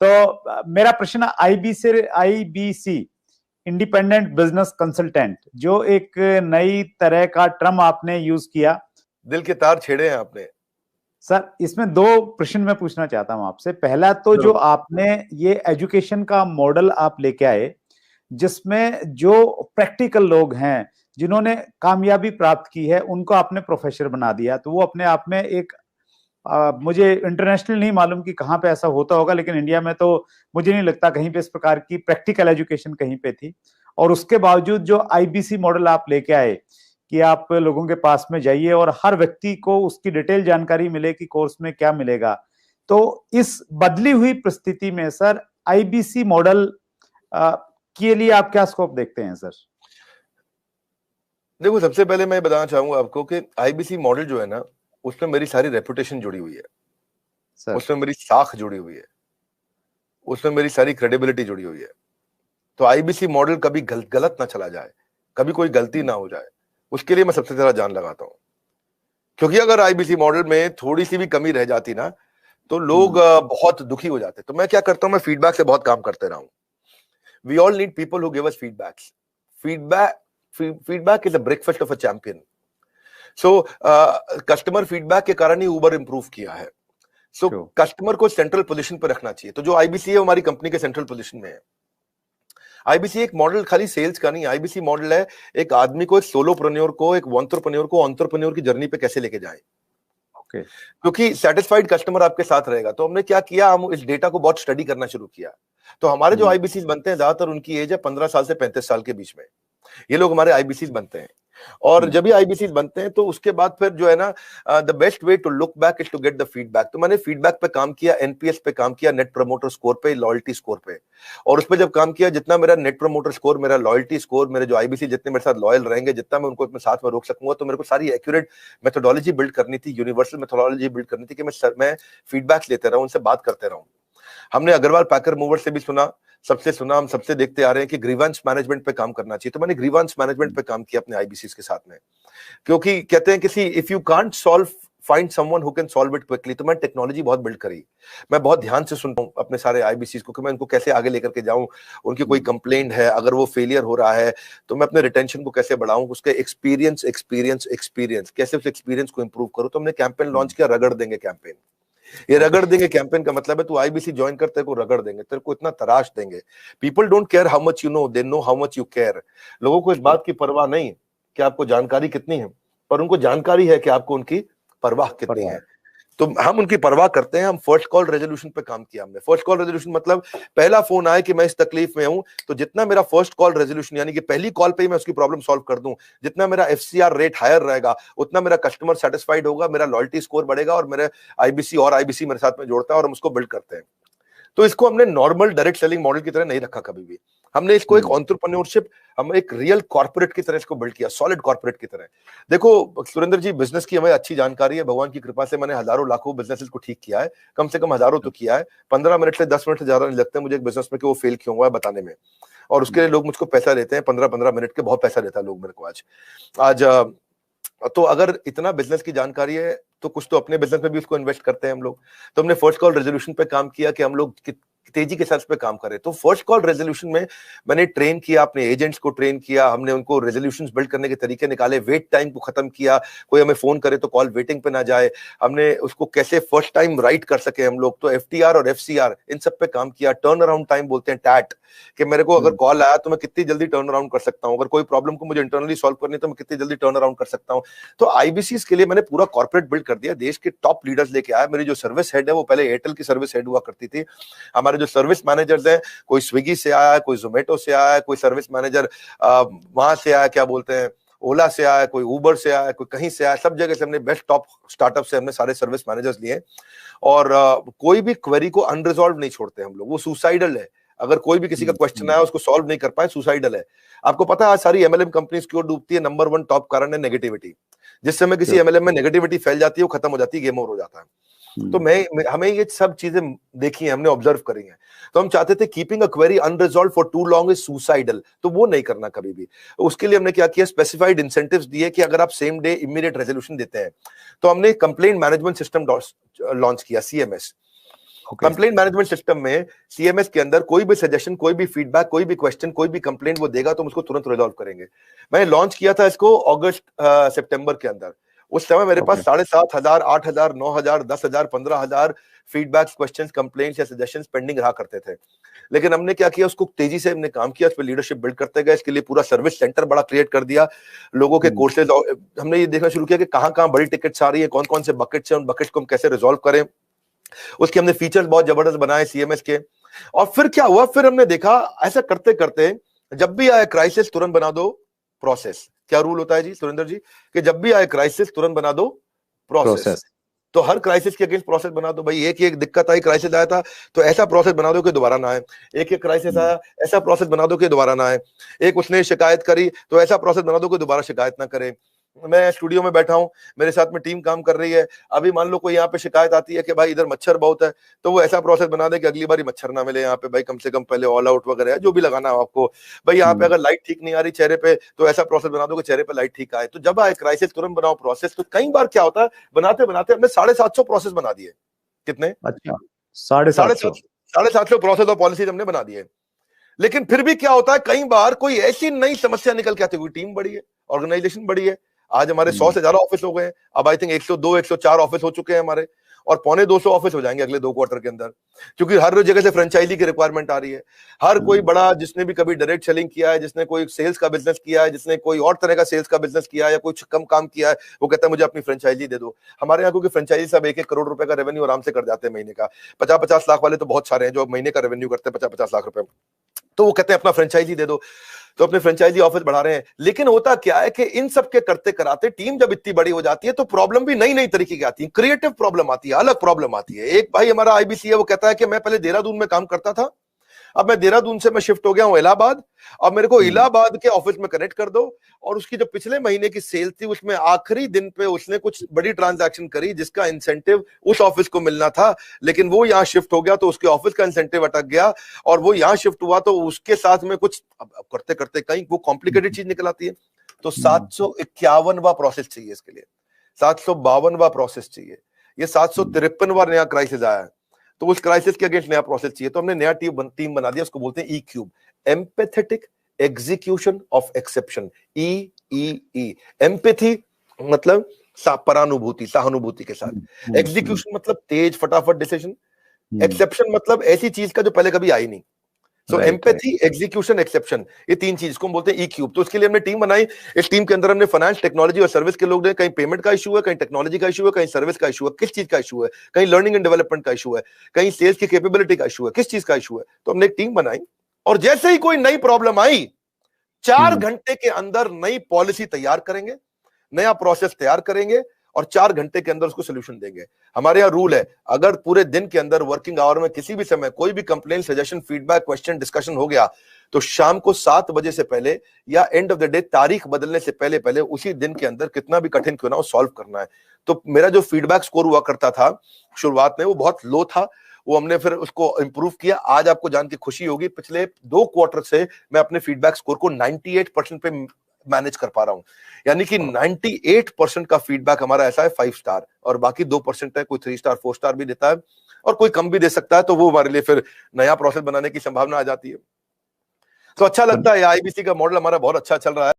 तो मेरा प्रश्न आईबीसी इंडिपेंडेंट बिजनेस कंसल्टेंट, जो एक नई तरह का टर्म आपने यूज किया, दिल के तार छेड़े हैं आपने सर। इसमें दो प्रश्न मैं पूछना चाहता हूं आपसे। पहला तो जो आपने ये एजुकेशन का मॉडल आप लेके आए, जिसमें जो प्रैक्टिकल लोग हैं जिन्होंने कामयाबी प्राप्त की है उनको आपने प्रोफेसर बना दिया, तो वो अपने आप में एक मुझे इंटरनेशनल नहीं मालूम कि कहाँ पे ऐसा होता होगा, लेकिन इंडिया में तो मुझे नहीं लगता कहीं पे इस प्रकार की प्रैक्टिकल एजुकेशन कहीं पे थी। और उसके बावजूद जो आईबीसी मॉडल आप लेके आए कि आप लोगों के पास में जाइए और हर व्यक्ति को उसकी डिटेल जानकारी मिले कि कोर्स में क्या मिलेगा, तो इस बदली हुई परिस्थिति में सर आईबीसी मॉडल के लिए आप क्या स्कोप देखते हैं सर? देखो, सबसे पहले मैं बताना चाहूंगा आपको कि आईबीसी मॉडल जो है ना, उसमें मेरी सारी रेपुटेशन जुड़ी हुई है सर। उसमें मेरी साख जुड़ी हुई है, उसमें मेरी सारी क्रेडिबिलिटी जुड़ी हुई है। तो आईबीसी मॉडल कभी गलत ना चला जाए, कभी कोई गलती ना हो जाए, उसके लिए मैं सबसे ज्यादा जान लगाता हूं। क्योंकि अगर आईबीसी मॉडल में थोड़ी सी भी कमी रह जाती ना, तो लोग बहुत दुखी हो जाते। तो मैं क्या करता हूं, मैं फीडबैक से बहुत काम करते रहा हूं। We all need people who give us feedbacks. Feedback is a breakfast of a champion. So customer feedback के कारण ही उबर इंप्रूव किया है। सो कस्टमर को सेंट्रल पोजीशन पर रखना चाहिए। तो जो आईबीसी है हमारी कंपनी के सेंट्रल पोजीशन में है। आईबीसी एक मॉडल खाली सेल्स का नहीं, आईबीसी मॉडल है एक आदमी को, एक सोलोप्रेन्योर को, एक एंटरप्रेन्योर को एंटरप्रेन्योर की जर्नी पे कैसे लेके जाए। क्योंकि सेटिस्फाइड कस्टमर आपके साथ रहेगा। तो हमने क्या किया, हम इस डेटा को बहुत स्टडी करना शुरू किया। तो हमारे जो आईबीसी बनते हैं, ज्यादातर उनकी एज है 15 साल से 35 साल के बीच में। ये लोग हमारे आईबीसी बनते हैं। और जब भी आईबीसी बनते हैं तो उसके बाद फिर जो है ना, the best way to look back is to get the feedback. तो मैंने फीडबैक पे काम किया, एनपीएस पे काम किया, नेट प्रमोटर स्कोर पे, लॉयल्टी स्कोर पे। और उस पे जब काम किया, जितना मेरा नेट प्रमोटर स्कोर, मेरा लॉयल्टी स्कोर, मेरे जो आईबीसी जितने मेरे साथ लॉयल रहेंगे, जितना मैं उनको अपने साथ में रोक सकूंगा, तो मेरे को सारी एक्यूरेट मेथोडोलॉजी बिल्ड करनी थी, यूनिवर्सल मेथोडोलॉजी बिल्ड करनी थी कि मैं फीडबैक लेते रहूं, उनसे बात करते रहूं। हमने अग्रवाल पैकर मूवर से भी सुना, सबसे सुना, हम सबसे देखते आ रहे हैं कि ग्रीवांस मैनेजमेंट पे काम करना चाहिए। तो मैंने ग्रीवांस मैनेजमेंट पे काम किया अपने आईबीसी के साथ में। क्योंकि कहते हैं किसी if you can't solve, find someone who can solve it quickly. तो मैं टेक्नोलॉजी बहुत बिल्ड करी। मैं बहुत ध्यान से सुनता हूं अपने सारे आईबीसी को कि मैं इनको कैसे आगे लेकर के जाऊं। उनकी कोई कंप्लेंट है, अगर वो फेलियर हो रहा है, तो मैं अपने रिटेंशन को कैसे बढ़ाऊं, उसके एक्सपीरियंस कैसे उस एक्सपीरियंस को इंप्रूव करूं। तो हमने कैंपेन लॉन्च किया, रगड़ देंगे कैंपेन। ये रगड़ देंगे कैंपेन का मतलब है तू आईबीसी ज्वाइन कर, तेरे को रगड़ देंगे, तेरे को इतना तराश देंगे। People don't care how much you know, they know how much you care. लोगों को इस बात की परवाह नहीं कि आपको जानकारी कितनी है, पर उनको जानकारी है कि आपको उनकी परवाह कितनी है। तो हम उनकी परवाह करते हैं। हम फर्स्ट कॉल रेजोल्यूशन पे काम किया हमने। फर्स्ट कॉल रेजोल्यूशन मतलब पहला फोन आए कि मैं इस तकलीफ में हूं, तो जितना मेरा फर्स्ट कॉल रेजोल्यूशन यानी कि पहली कॉल पे ही मैं उसकी प्रॉब्लम सॉल्व कर दूं, जितना मेरा एफसीआर रेट हायर रहेगा, उतना मेरा कस्टमर सेटिस्फाइड होगा, मेरा लॉयल्टी स्कोर बढ़ेगा और मेरे आईबीसी मेरे साथ में जोड़ता है और हम उसको बिल्ड करते हैं। तो इसको हमने नॉर्मल डायरेक्ट सेलिंग मॉडल की तरह नहीं रखा कभी भी। हमने इसको एक एंटरप्रेन्योरशिप, हम एक रियल कॉर्पोरेट की तरह इसको बिल्ड किया, सॉलिड कॉर्पोरेट की तरह। देखो सुरेंद्र जी, बिजनेस की हमें अच्छी जानकारी है, भगवान की कृपा से मैंने हजारों लाखों बिजनेसेस को ठीक किया है, कम से कम हजारों तो किया है। 15 मिनट से 10 मिनट से ज्यादा नहीं लगता मुझे एक बिजनेस में कि वो फेल क्यों हुआ है बताने में। और उसके लिए लोग मुझको पैसा लेते हैं, 15-15 मिनट के बहुत पैसा लेता है लोग मेरे को आज। तो अगर इतना बिजनेस की जानकारी है तो कुछ तो अपने बिजनेस में भी उसको इन्वेस्ट करते हैं हम लोग। तो हमने फर्स्ट कॉल रेजोल्यूशन पे काम किया कि हम लोग तेजी के साथ पे काम करें। तो फर्स्ट कॉल रेजोल्यूशन में मैंने ट्रेन किया, अपने एजेंट्स को ट्रेन किया, हमने उनको रेजोल्यूशंस बिल्ड करने के तरीके निकाले, वेट टाइम को खत्म किया, कोई हमें फोन करे तो कॉल वेटिंग पे ना जाए, हमने उसको कैसे फर्स्ट टाइम राइट कर सके हम लोग। तो एफटीआर और एफसीआर इन सब पे काम किया। टर्न अराउंड टाइम बोलते हैं, टैट, कि मेरे को अगर कॉल आया तो मैं कितनी जल्दी टर्न अराउंड कर सकता हूं, अगर कोई प्रॉब्लम को मुझे इंटरनली सॉल्व करनी है तो मैं कितनी जल्दी टर्न अराउंड कर सकता हूं। तो आईबीसीएस के लिए मैंने पूरा कॉर्पोरेट बिल्ड कर दिया, देश के टॉप लीडर्स लेके आया। मेरी जो सर्विस हेड है वो पहले एयरटेल की सर्विस हेड हुआ करती थी। हमारे जो सर्विस मैनेजर्स हैं, कोई स्विगी से आया है, कोई जोमेटो से आया है, कोई सर्विस मैनेजर वहां से आया, क्या बोलते हैं, ओला से आया, कोई उबर से आया, कोई कहीं से आया, सब जगह से हमने बेस्ट टॉप स्टार्टअप से हमने सारे सर्विस मैनेजर्स लिए। और कोई भी क्वेरी को अनरिजॉल्व नहीं छोड़ते हम लोग, वो सुसाइडल है। अगर कोई भी किसी का क्वेश्चन आया उसको सॉल्व नहीं कर पाए, सुसाइडल है। आपको पता है आज सारी एमएलएम कंपनीज क्यों डूबती है? नंबर 1 टॉप कारण है नेगेटिविटी। जिस समय किसी एमएलएम में नेगेटिविटी फैल जाती है वो खत्म हो जाती है, गेम ओवर हो जाता है। तो हमें ये सब चीजें देखी है, हमने ऑब्जर्व करी है। तो हम चाहते थे keeping a query unresolved for too long is suicidal, तो वो नहीं करना कभी भी। उसके लिए हमने क्या किया, स्पेसिफाइड इंसेंटिव्स दिए कि अगर आप सेम डे इमीडिएट रेजोल्यूशन देते हैं तो हमने कंप्लेंट मैनेजमेंट सिस्टम लॉन्च किया, सीएमएस। कंप्लेंट मैनेजमेंट सिस्टम में सीएमएस के अंदर कोई भी सजेशन, कोई भी फीडबैक, कोई भी क्वेश्चन, कोई भी कंप्लेंट वो देगा तो हम उसको तुरंत रिजॉल्व करेंगे। मैंने लॉन्च किया था इसको अगस्त सितंबर के अंदर। उस समय मेरे पास 7,500, 8,000, 9,000, 10,000, 15,000 फीडबैक्स, क्वेश्चंस, कंप्लेंट्स या सजेशंस पेंडिंग रहा करते थे। लेकिन हमने क्या किया, उसको तेजी से हमने काम किया, उस पर लीडरशिप बिल्ड करते गए, इसके लिए पूरा सर्विस सेंटर बड़ा क्रिएट कर दिया, लोगों के कोर्सेज, हमने ये देखना शुरू किया कि कहां कहां बड़ी टिकट्स आ रही है, कौन कौन से बकेट्स हैं, उन बकेट्स को हम कैसे रिजॉल्व करें। उसके हमने फीचर्स बहुत जबरदस्त बनाए सीएमएस के। और फिर क्या हुआ, फिर हमने देखा ऐसा करते करते जब भी आए क्राइसिस तुरंत बना दो प्रोसेस। क्या रूल होता है जी सुरेंद्र जी, कि जब भी आए क्राइसिस तुरंत बना दो प्रोसेस। तो हर क्राइसिस के अगेंस्ट प्रोसेस बना दो भाई। एक दिक्कत आई, क्राइसिस आया था तो ऐसा प्रोसेस बना दो कि दोबारा ना आए। एक क्राइसिस आया, ऐसा प्रोसेस बना दो कि दोबारा ना आए। एक उसने शिकायत करी तो ऐसा प्रोसेस बना दो कि दोबारा शिकायत ना करे। मैं स्टूडियो में बैठा हूं, मेरे साथ में टीम काम कर रही है, अभी मान लो कोई यहाँ पे शिकायत आती है कि भाई इधर मच्छर बहुत है, तो वो ऐसा प्रोसेस बना दे कि अगली बार मच्छर ना मिले यहाँ पे भाई, कम से कम पहले ऑल आउट वगैरह जो भी लगाना हो आपको भाई। यहाँ पे अगर लाइट ठीक नहीं आ रही चेहरे पे तो ऐसा प्रोसेस बना दो कि चेहरे पे लाइट ठीक आए। तो जब आए क्राइसिस तुरंत बनाओ प्रोसेस। तो कई बार क्या होता है, बनाते बनाते हमने 750 प्रोसेस बना दिए। कितने? अच्छा, 750 प्रोसेस और पॉलिसीज हमने बना दिए। लेकिन फिर भी क्या होता है, कई बार कोई ऐसी नई समस्या निकल के आती है, टीम बड़ी है, ऑर्गेनाइजेशन बड़ी है। आज हमारे 100 से ज्यादा ऑफिस हो गए हैं, अब आई थिंक 102, 104 ऑफिस हो चुके हैं हमारे, और पौने 200 ऑफिस हो जाएंगे अगले 2 क्वार्टर के अंदर, क्योंकि हर जगह से फ्रेंचाइजी की रिक्वायरमेंट आ रही है। हर कोई बड़ा, जिसने भी कभी डायरेक्ट सेलिंग किया है, जिसने कोई सेल्स का बिजनेस किया है, जिसने कोई और तरह का सेल्स का बिजनेस किया है या कुछ कम काम किया है, वो कहता है मुझे अपनी फ्रेंचाइजी दे दो। हमारे यहाँ क्योंकि फ्रेंचाइजी सब 1-1 करोड़ रुपए का रेवेन्यू आराम से कर जाते हैं महीने का। 50-50 लाख वाले तो बहुत सारे हैं जो महीने का रेवेन्यू करते हैं 50-50 लाख रुपए, तो वो कहते हैं अपना फ्रेंचाइजी दे दो। तो अपने फ्रेंचाइजी ऑफिस बढ़ा रहे हैं। लेकिन होता क्या है कि इन सब के करते कराते टीम जब इतनी बड़ी हो जाती है तो प्रॉब्लम भी नई नई तरीके की आती है, क्रिएटिव प्रॉब्लम आती है, अलग प्रॉब्लम आती है। एक भाई हमारा आईबीसी है, वो कहता है कि मैं पहले देहरादून में काम करता था, अब मैं देहरादून से मैं शिफ्ट हो गया हूं इलाहाबाद, अब मेरे को इलाहाबाद के ऑफिस में कनेक्ट कर दो। और उसकी जो पिछले महीने की सेल थी उसमें आखिरी दिन पे उसने कुछ बड़ी ट्रांजैक्शन करी जिसका इंसेंटिव उस ऑफिस को मिलना था, लेकिन वो यहां शिफ्ट हो गया तो उसके ऑफिस का इंसेंटिव अटक गया, और वो यहां शिफ्ट हुआ तो उसके साथ में कुछ अब करते करते कहीं वो कॉम्प्लिकेटेड चीज निकल आती है। तो 751वां प्रोसेस चाहिए इसके लिए, 752वां प्रोसेस चाहिए, ये 753वां नया क्राइसिस आया है, तो उस क्राइसिस के अगेंस्ट नया प्रोसेस चाहिए। तो हमने नया टीम बना दिया, उसको बोलते हैं E cube, empathetic execution of exception. E empathy मतलब परानुभूति, सहानुभूति के साथ। एग्जीक्यूशन मतलब तेज फटाफट डिसीजन। एक्सेप्शन मतलब ऐसी चीज का जो पहले कभी आई नहीं। सो एम्पैथी, एग्जीक्यूशन, एक्सेप्शन, ये 3 चीज को हम बोलते हैं ई क्यूब। तो इसके लिए हमने टीम बनाई। इस टीम के अंदर हमने फाइनेंस, टेक्नोलॉजी और सर्विस के लोग हैं। कहीं पेमेंट का इशू है, कहीं टेक्नोलॉजी का इशू है, कहीं सर्विस का इशू है, किस चीज का इशू है, कहीं लर्निंग एंड डेवलपमेंट का इशू है, कहीं सेल्स की कैपेबिलिटी का इशू है, किस चीज का इशू है। तो हमने एक टीम बनाई, और जैसे ही कोई नई प्रॉब्लम आई 4 घंटे के अंदर नई पॉलिसी तैयार करेंगे, नया प्रोसेस तैयार करेंगे, और 4 घंटे के अंदर उसको सोल्यूशन देंगे। हमारे यहाँ रूल है, अगर पूरे दिन के अंदर वर्किंग आवर में किसी भी समय कोई भी complaint, suggestion, feedback, question, discussion हो गया तो शाम को 7 बजे से पहले या एंड ऑफ द डे, तारीख बदलने से पहले पहले उसी दिन के अंदर कितना भी कठिन क्यों ना हो सॉल्व करना है। तो मेरा जो फीडबैक स्कोर हुआ करता था शुरुआत में वो बहुत लो था, वो हमने फिर उसको इंप्रूव किया। आज आपको जान के खुशी होगी, पिछले 2 क्वार्टर से मैं अपने फीडबैक स्कोर को 98% पे मैनेज कर पा रहा हूं। यानी कि 98% का फीडबैक हमारा ऐसा है 5 स्टार, और बाकी 2% है, कोई 3 स्टार 4 स्टार भी देता है, और कोई कम भी दे सकता है। तो वो हमारे लिए फिर नया प्रोसेस बनाने की संभावना आ जाती है। तो अच्छा लगता है, आईबीसी का मॉडल हमारा बहुत अच्छा चल रहा है।